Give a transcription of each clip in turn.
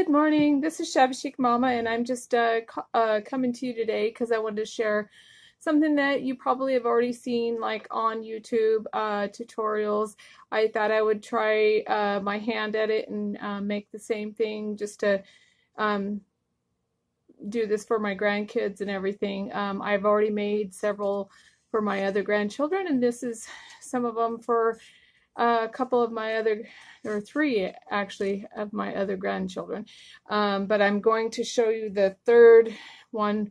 Good morning. This is Shabby Chic Mama, and I'm just coming to you today because I wanted to share something that you probably have already seen, like on YouTube tutorials. I thought I would try my hand at it and make the same thing, just to um, do this for my grandkids and everything. I've already made several for my other grandchildren, and this is some of them for a couple of my other, or three actually, of my other grandchildren. But I'm going to show you the third one,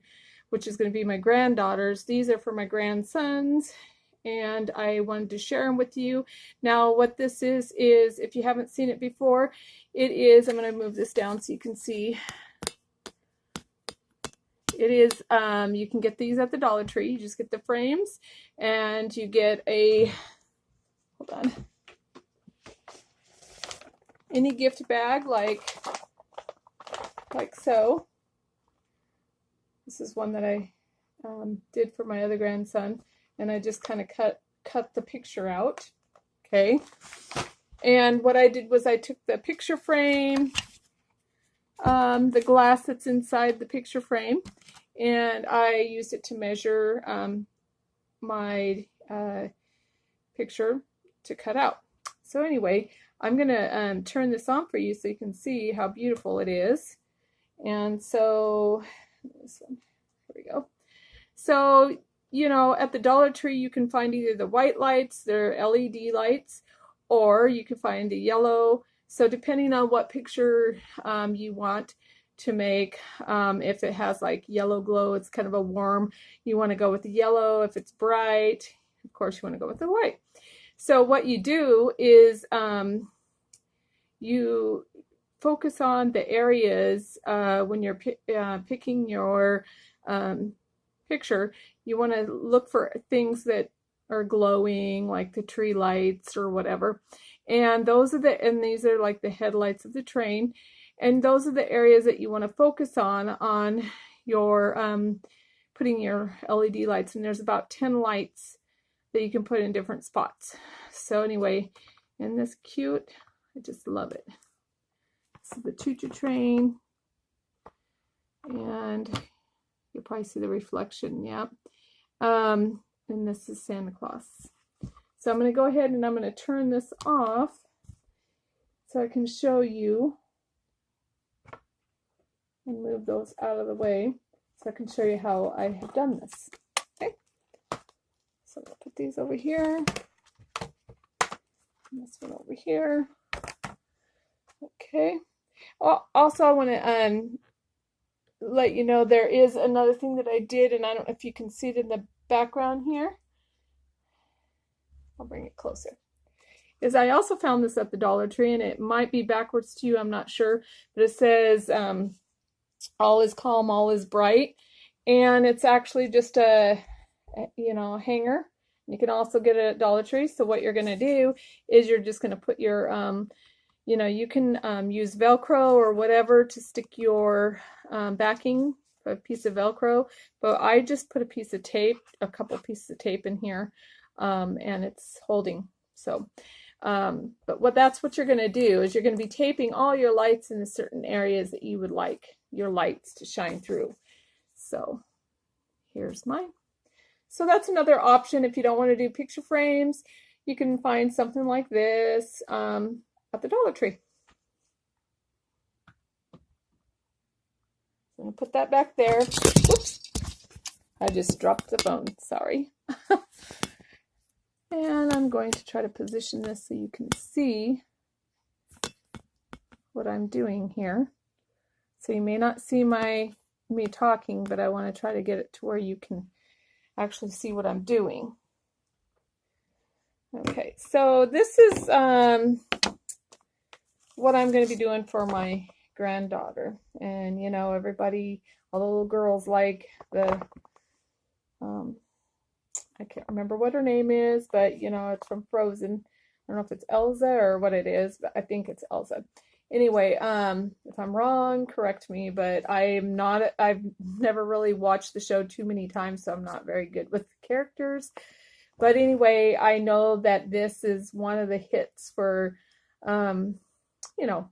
which is going to be my granddaughters. These are for my grandsons, and I wanted to share them with you. Now, what this is if you haven't seen it before, it is, I'm going to move this down so you can see. It is, you can get these at the Dollar Tree. You just get the frames, and you get a, hold on, any gift bag like so. This is one that I did for my other grandson, and I just kind of cut the picture out. Okay, and what I did was I took the picture frame, the glass that's inside the picture frame, and I used it to measure my picture to cut out. So anyway, I'm going to turn this on for you so you can see how beautiful it is. And so, here we go. So, you know, at the Dollar Tree, you can find either the white lights, they're LED lights, or you can find the yellow. So depending on what picture you want to make, if it has like yellow glow, it's kind of a warm, you want to go with the yellow. If it's bright, of course, you want to go with the white. So what you do is you focus on the areas when you're picking your picture. You want to look for things that are glowing, like the tree lights or whatever. And those are these are like the headlights of the train. And those are the areas that you want to focus on your putting your LED lights. And there's about 10 lights that you can put in different spots. So anyway, isn't this cute? I just love it. This is the choo-choo train, and you'll probably see the reflection. Yeah. And this is Santa Claus. So I'm going to go ahead and I'm going to turn this off so I can show you and move those out of the way so I can show you how I have done this. Okay. So I'll put these over here. And this one over here. Okay. Also, I want to let you know there is another thing that I did, and I don't know if you can see it in the background here. I'll bring it closer. Is I also found this at the Dollar Tree, and it might be backwards to you, I'm not sure, but it says all is calm, all is bright, and it's actually just a hanger. You can also get it at Dollar Tree. So what you're going to do is you're just going to put your you can use Velcro or whatever to stick your backing, a piece of Velcro, but I just put a piece of tape, a couple pieces of tape in here, and it's holding. So, but that's what you're going to do is you're going to be taping all your lights in the certain areas that you would like your lights to shine through. So here's mine. So that's another option if you don't want to do picture frames. You can find something like this at the Dollar Tree. I'm going to put that back there. Whoops. I just dropped the phone. Sorry. And I'm going to try to position this so you can see what I'm doing here. So you may not see me talking, but I want to try to get it to where you can actually see what I'm doing. Okay, so this is what I'm going to be doing for my granddaughter. And you know, everybody, all the little girls like the I can't remember what her name is, but you know, it's from Frozen. I don't know if it's Elsa or what it is, but I think it's Elsa. Anyway, if I'm wrong, correct me, but I've never really watched the show too many times, so I'm not very good with the characters. But anyway, I know that this is one of the hits for, you know,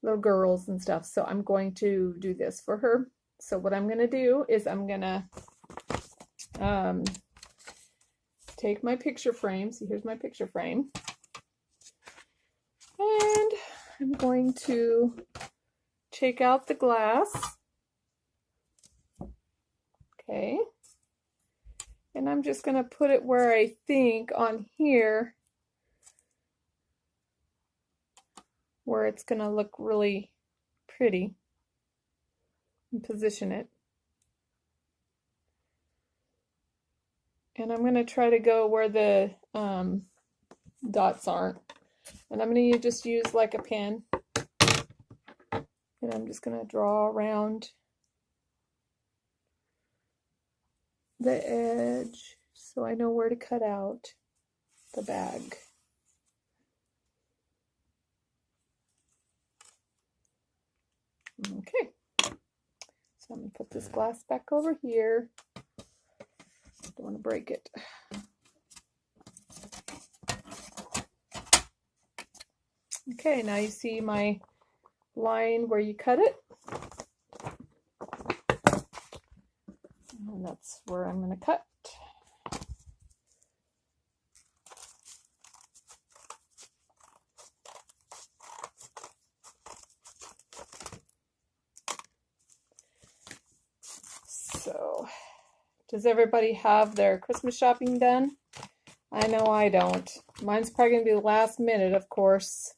little girls and stuff. So I'm going to do this for her. So what I'm going to do is I'm going to take my picture frame. See, here's my picture frame. And I'm going to take out the glass. Okay. And I'm just going to put it where I think on here, where it's going to look really pretty, and position it. And I'm going to try to go where the dots aren't. And I'm going to just use like a pen. And I'm just going to draw around the edge so I know where to cut out the bag. Okay, so I'm going to put this glass back over here. Don't want to break it. Okay, now you see my line where you cut it. And that's where I'm going to cut. So, does everybody have their Christmas shopping done? I know I don't. Mine's probably going to be the last minute, of course.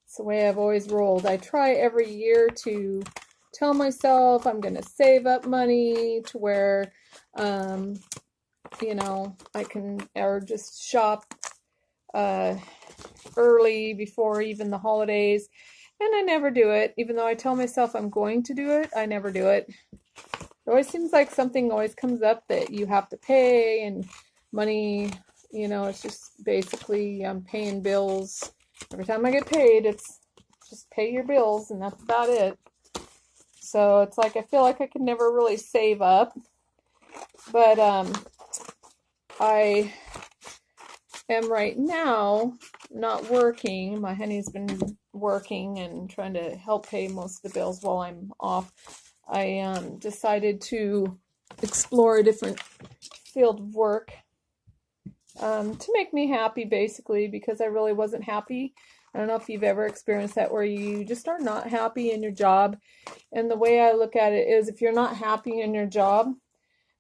It's the way I've always rolled. I try every year to tell myself I'm going to save up money to where, you know, I can, or just shop early before even the holidays. And I never do it. Even though I tell myself I'm going to do it, I never do it. It always seems like something always comes up that you have to pay, and money, you know, it's just basically I'm paying bills. Every time I get paid, it's just pay your bills, and that's about it. So it's like I feel like I could never really save up. But I am right now not working. My honey's been working and trying to help pay most of the bills while I'm off. I decided to explore a different field of work to make me happy, basically, because I really wasn't happy. I don't know if you've ever experienced that, where you just are not happy in your job. And the way I look at it is, if you're not happy in your job,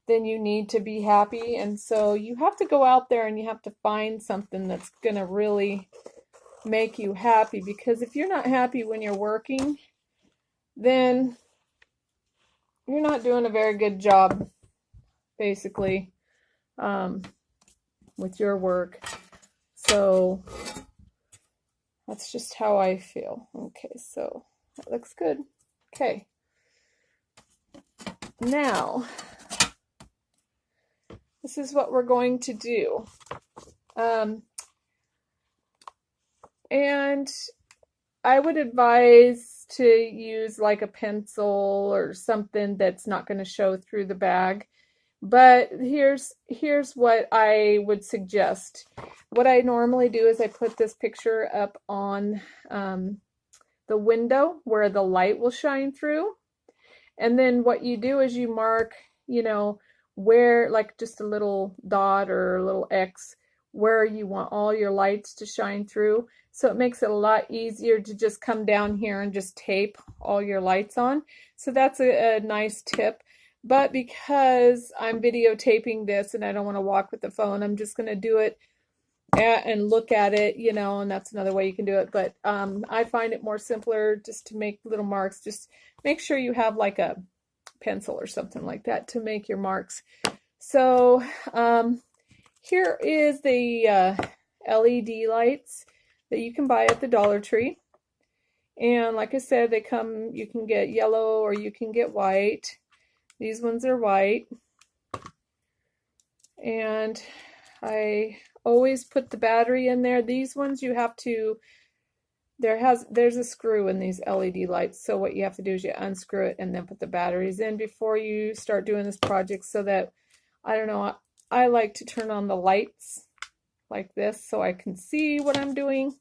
then you need to be happy. And so you have to go out there and you have to find something that's going to really make you happy. Because if you're not happy when you're working, then you're not doing a very good job, basically, with your work. So that's just how I feel. Okay, so that looks good. Okay. Now, this is what we're going to do. And I would advise to use like a pencil or something that's not going to show through the bag. But here's what I would suggest. What I normally do is I put this picture up on the window where the light will shine through. And then what you do is you mark, you know, where, like just a little dot or a little X, where you want all your lights to shine through. So it makes it a lot easier to just come down here and just tape all your lights on. So that's a nice tip. But because I'm videotaping this and I don't want to walk with the phone, I'm just going to do it and look at it, you know, and that's another way you can do it. But I find it more simpler just to make little marks. Just make sure you have like a pencil or something like that to make your marks. So here is the LED lights that you can buy at the Dollar Tree. And like I said, they come, you can get yellow or you can get white. These ones are white. And I always put the battery in there. These ones you have to, there's a screw in these LED lights. So what you have to do is you unscrew it and then put the batteries in before you start doing this project, so that, I don't know, I like to turn on the lights like this so I can see what I'm doing.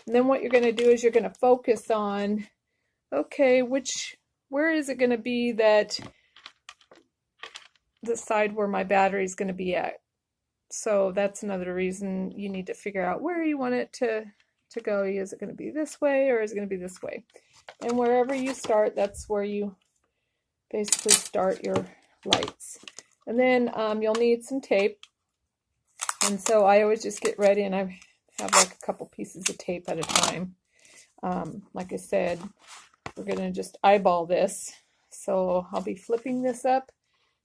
And then what you're going to do is you're going to focus on, okay, where is it going to be that the side where my battery is going to be at? So that's another reason you need to figure out where you want it to go. Is it going to be this way or is it going to be this way? And wherever you start, that's where you basically start your lights. And then you'll need some tape. And so I always just get ready and I have like a couple pieces of tape at a time. Like I said, we're going to just eyeball this. So I'll be flipping this up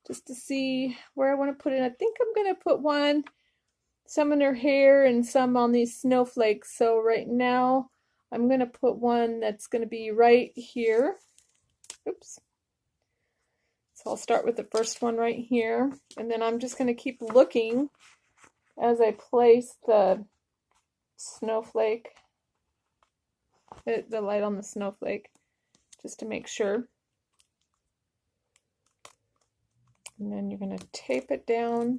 just to see where I want to put it. I think I'm going to put some in her hair and some on these snowflakes. So right now I'm going to put one that's going to be right here. Oops. So I'll start with the first one right here. And then I'm just going to keep looking as I place the snowflake, the light on the snowflake, just to make sure. And then you're going to tape it down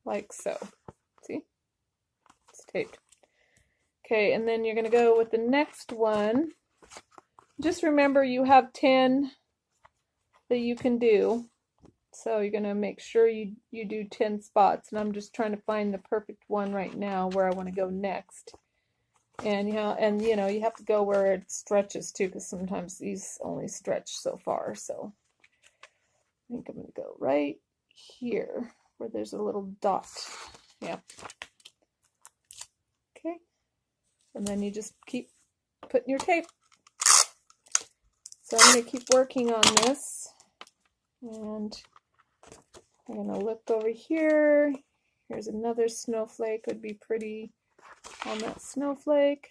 like so. See? It's taped. Okay, and then you're going to go with the next one. Just remember you have 10 that you can do. So you're going to make sure you do 10 spots. And I'm just trying to find the perfect one right now where I want to go next. And you know, you have to go where it stretches too, because sometimes these only stretch so far. So I think I'm going to go right here where there's a little dot. Yeah. Okay. And then you just keep putting your tape. So I'm going to keep working on this. And I'm going to look over here. Here's another snowflake. Would be pretty on that snowflake.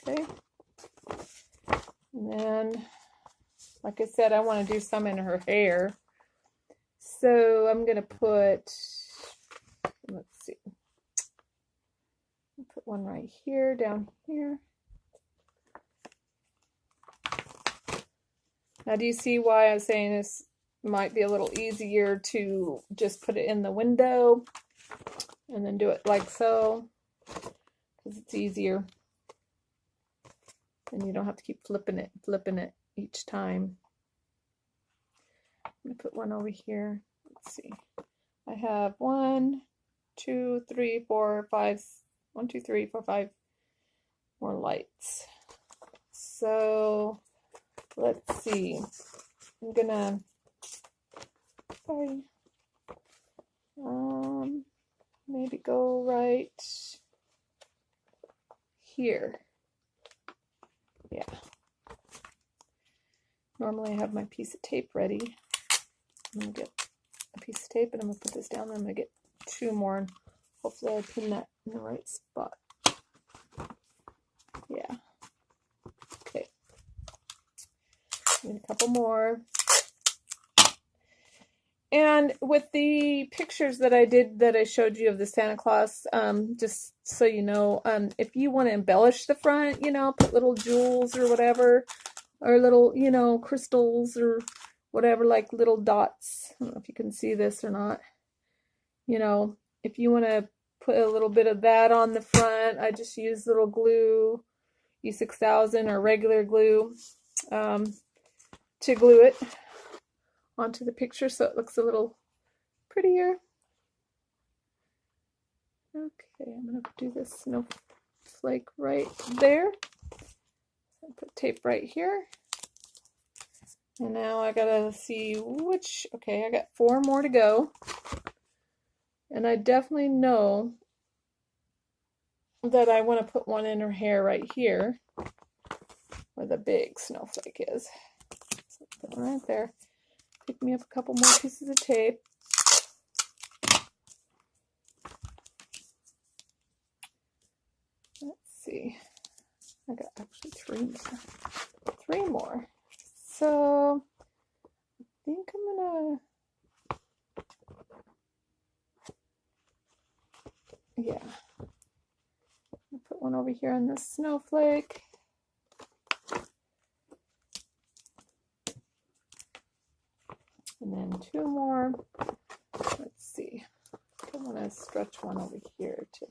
Okay. And then, like I said, I want to do some in her hair. So I'm going to put, let's see, I'll put one right here, down here. Now, do you see why I was saying this might be a little easier to just put it in the window and then do it like so? Because it's easier. And you don't have to keep flipping it each time. I'm going to put one over here. Let's see. I have 1, 2, 3, 4, 5, 1, 2, 3, 4, 5 more lights. So let's see. I'm gonna maybe go right here. Yeah. Normally I have my piece of tape ready. I'm gonna get a piece of tape and I'm gonna put this down and I'm gonna get 2 more and hopefully I pin that in the right spot. Yeah. Okay. Need a couple more. And with the pictures that I did, that I showed you of the Santa Claus, just so you know, if you want to embellish the front, you know, put little jewels or whatever, or little, you know, crystals or whatever, like little dots. I don't know if you can see this or not. You know, if you want to put a little bit of that on the front, I just use little glue, E6000 or regular glue, to glue it onto the picture so it looks a little prettier. Okay, I'm going to do this snowflake right there. I'll put tape right here. And now I gotta see which, okay, I got 4 more to go. And I definitely know that I want to put one in her hair right here, where the big snowflake is. So put one right there. Pick me up a couple more pieces of tape. Let's see. I got actually 3 more. 3 more. So I think I'm gonna, yeah. I'll put one over here on this snowflake. And then 2 more. Let's see. to stretch one over here too.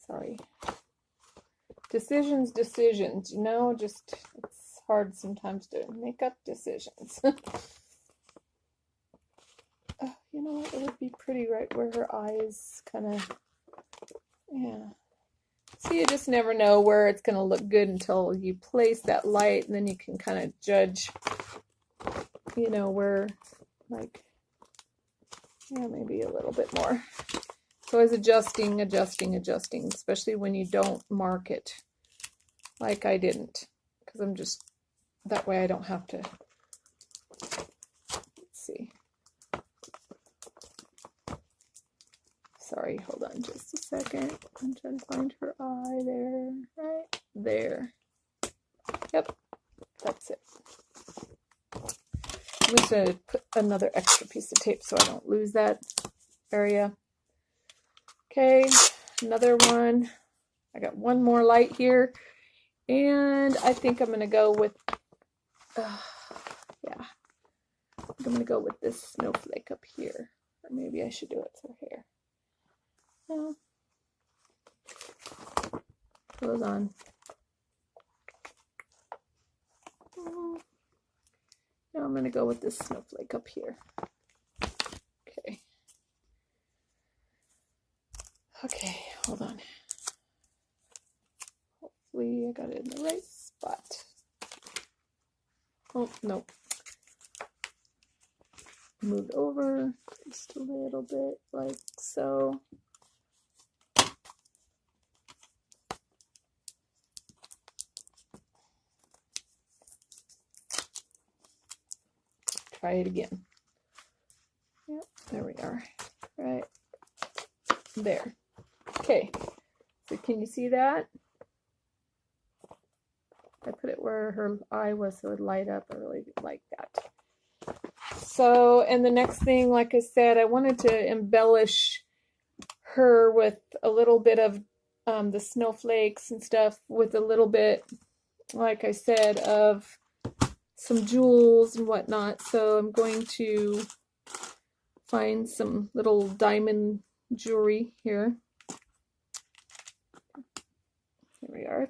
Sorry. Decisions, you know, just it's hard sometimes to make up decisions. You know what, it would be pretty right where her eyes kind of, yeah. So you just never know where it's going to look good until you place that light, and then you can kind of judge, you know, where, like, yeah, maybe a little bit more. So always adjusting, especially when you don't mark it like I didn't, because I'm just, that way I don't have to, let's see. Sorry, hold on just a second. I'm trying to find her eye there, right there. Yep, that's it. I'm just going to put another extra piece of tape so I don't lose that area. Okay, another one. I got one more light here, and I think I'm going to go with, yeah, I'm going to go with this snowflake up here. Or maybe I should do it for hair. No. Goes on. Now I'm going to go with this snowflake up here. Okay. Okay, hold on. Hopefully I got it in the right spot. Oh, no. Move over just a little bit, like so. Try it again. Yep, there we are. Right there. Okay, so can you see that? I put it where her eye was so it would light up. I really like that. So, and the next thing, like I said, I wanted to embellish her with a little bit of the snowflakes and stuff, with a little bit, like I said, of some jewels and whatnot. So I'm going to find some little diamond jewelry here. Here we are.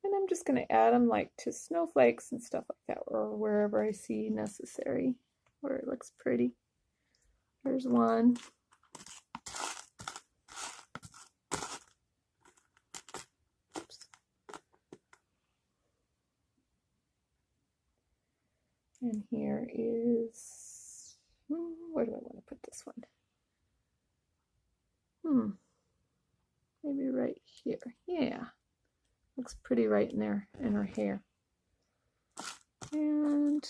And I'm just going to add them like to snowflakes and stuff like that, or wherever I see necessary, where it looks pretty. There's one. Oops. And here is, where do I want to put this one? Maybe right here. Yeah. Looks pretty right in there in her hair. And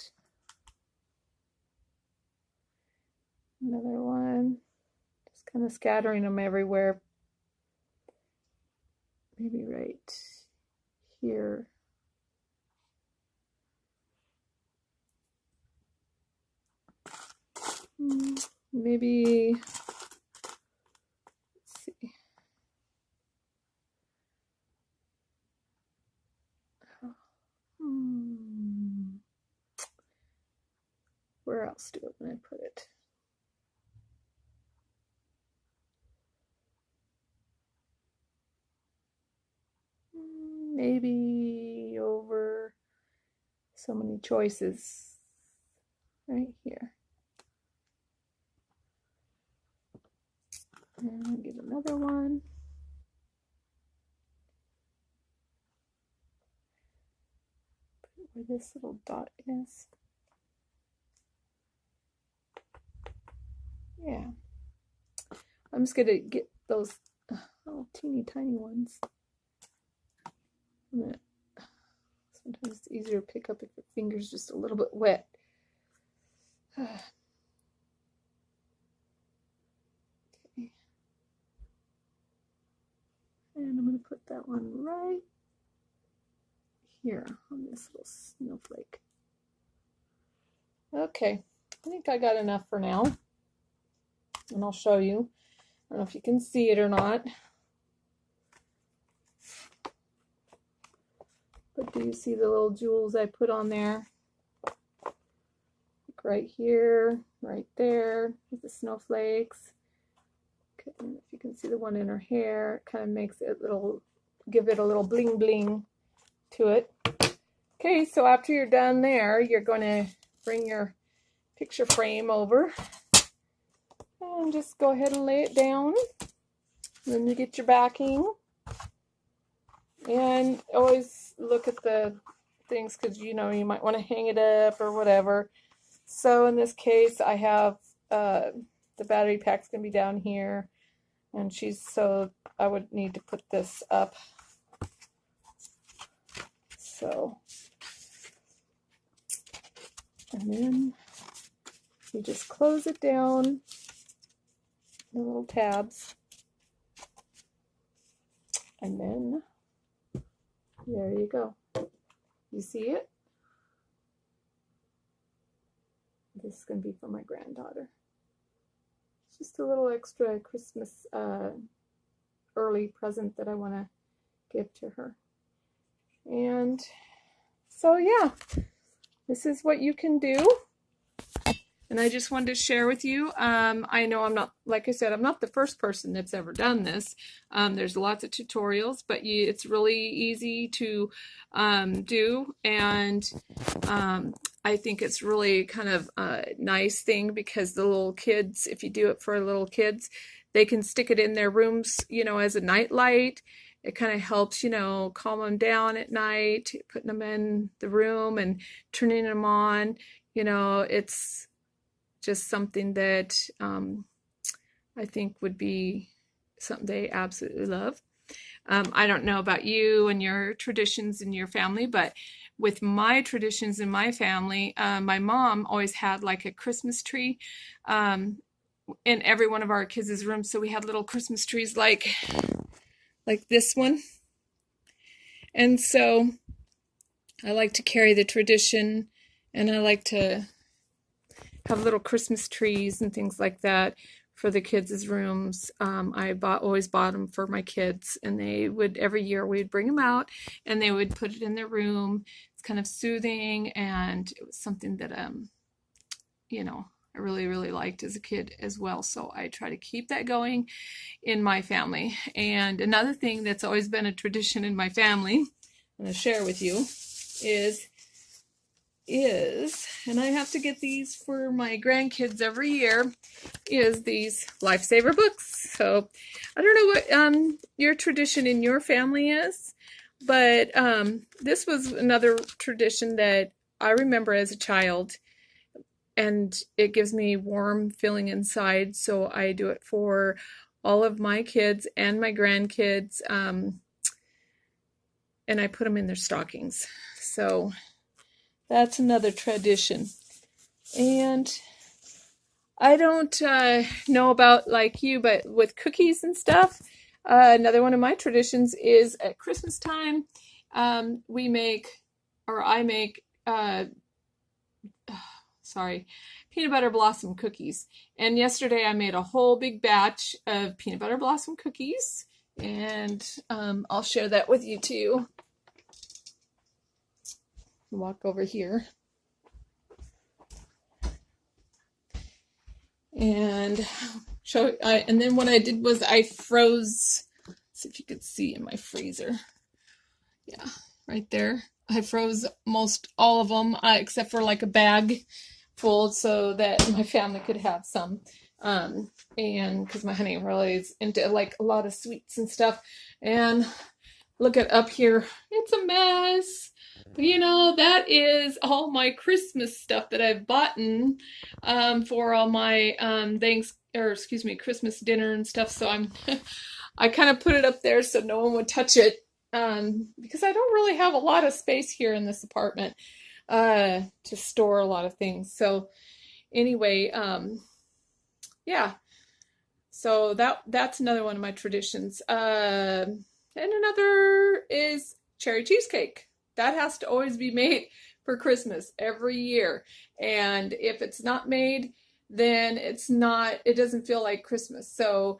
another one. Just kind of scattering them everywhere. Maybe right here. Maybe, let's see. Where else do I put it? Maybe over so many choices right here. And I'll get another one. Put where this little dot is. Yeah. I'm just going to get those little teeny tiny ones. Sometimes it's easier to pick up if your finger's just a little bit wet. Okay. And I'm going to put that one right here on this little snowflake. Okay, I think I got enough for now. And I'll show you. I don't know if you can see it or not. But Do you see the little jewels I put on there? Like right here, right there, with the snowflakes. Okay, if you can see the one in her hair, it kind of makes it give it a little bling bling to it. Okay, so after you're done there, you're going to bring your picture frame over and just go ahead and lay it down. Then you get your backing, and always look at the things because you know you might want to hang it up or whatever. So in this case, I have the battery pack's gonna be down here, and so I would need to put this up. So, and then you just close it down, the little tabs, and then there you go. You see it? This is going to be for my granddaughter. It's just a little extra Christmas early present that I want to give to her. And so yeah, this is what you can do. And I just wanted to share with you. I know I'm not, like I said, I'm not the first person that's ever done this. There's lots of tutorials, but it's really easy to do. And I think it's really kind of a nice thing because the little kids, if you do it for little kids, they can stick it in their rooms, you know, as a night light. It kind of helps, you know, calm them down at night, putting them in the room and turning them on. You know, it's just something that I think would be something they absolutely love. I don't know about you and your traditions in your family, but with my traditions in my family, my mom always had like a Christmas tree in every one of our kids' rooms. So we had little Christmas trees like this one. And so I like to carry the tradition, and I like to have little Christmas trees and things like that for the kids' rooms. I always bought them for my kids, and they would, every year we'd bring them out and they would put it in their room. It's kind of soothing, and it was something that, you know, I really, really liked as a kid as well. So I try to keep that going in my family. And another thing that's always been a tradition in my family, I'm going to share with you, is, and I have to get these for my grandkids every year, is these Lifesaver books. So I don't know what your tradition in your family is, but this was another tradition that I remember as a child, and it gives me warm feeling inside. So I do it for all of my kids and my grandkids, and I put them in their stockings. So that's another tradition. And I don't know about like you, but with cookies and stuff, another one of my traditions is at Christmas time, I make peanut butter blossom cookies. And yesterday I made a whole big batch of peanut butter blossom cookies, and I'll share that with you too. Walk over here. And and then what I did was I froze, see if you could see in my freezer. Yeah, right there. I froze most all of them, except for like a bag full, so that my family could have some. And because my honey really is into like a lot of sweets and stuff. And look at up here, it's a mess. But you know, that is all my Christmas stuff that I've bought for all my Christmas dinner and stuff. So I kind of put it up there so no one would touch it, because I don't really have a lot of space here in this apartment to store a lot of things. So anyway, yeah. So that's another one of my traditions. And another is cherry cheesecake. That has to always be made for Christmas every year. And if it's not made, then it doesn't feel like Christmas. So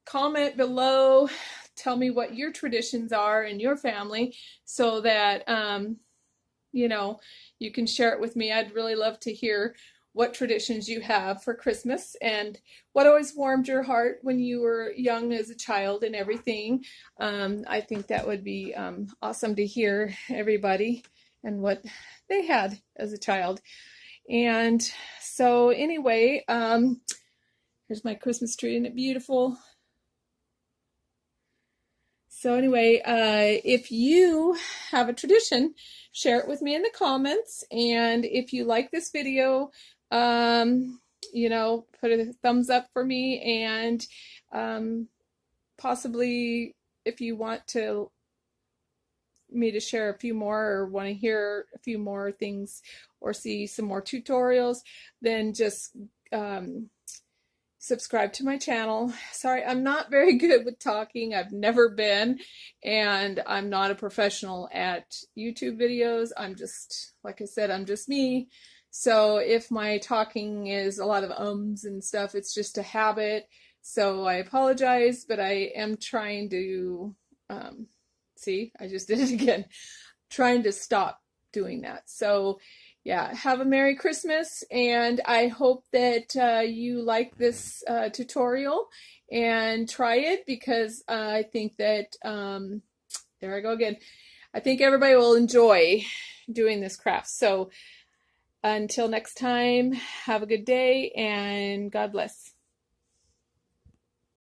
comment below tell me what your traditions are in your family so that, you know, you can share it with me. I'd really love to hear what traditions you have for Christmas and what always warmed your heart when you were young as a child and everything. I think that would be awesome to hear everybody and what they had as a child. And so anyway, here's my Christmas tree. Isn't it beautiful? So anyway, if you have a tradition, share it with me in the comments. And if you like this video, you know, put a thumbs up for me. And possibly if you want me to share a few more or want to hear a few more things or see some more tutorials, then just subscribe to my channel. Sorry, I'm not very good with talking. I've never been, and I'm not a professional at YouTube videos. I'm just, like I said, I'm just me. So if my talking is a lot of ums and stuff, it's just a habit. So I apologize, but I am trying to, see, I just did it again, trying to stop doing that. So yeah, have a Merry Christmas, and I hope that you like this tutorial and try it, because I think that, there I go again, I think everybody will enjoy doing this craft. So until next time, have a good day and God bless.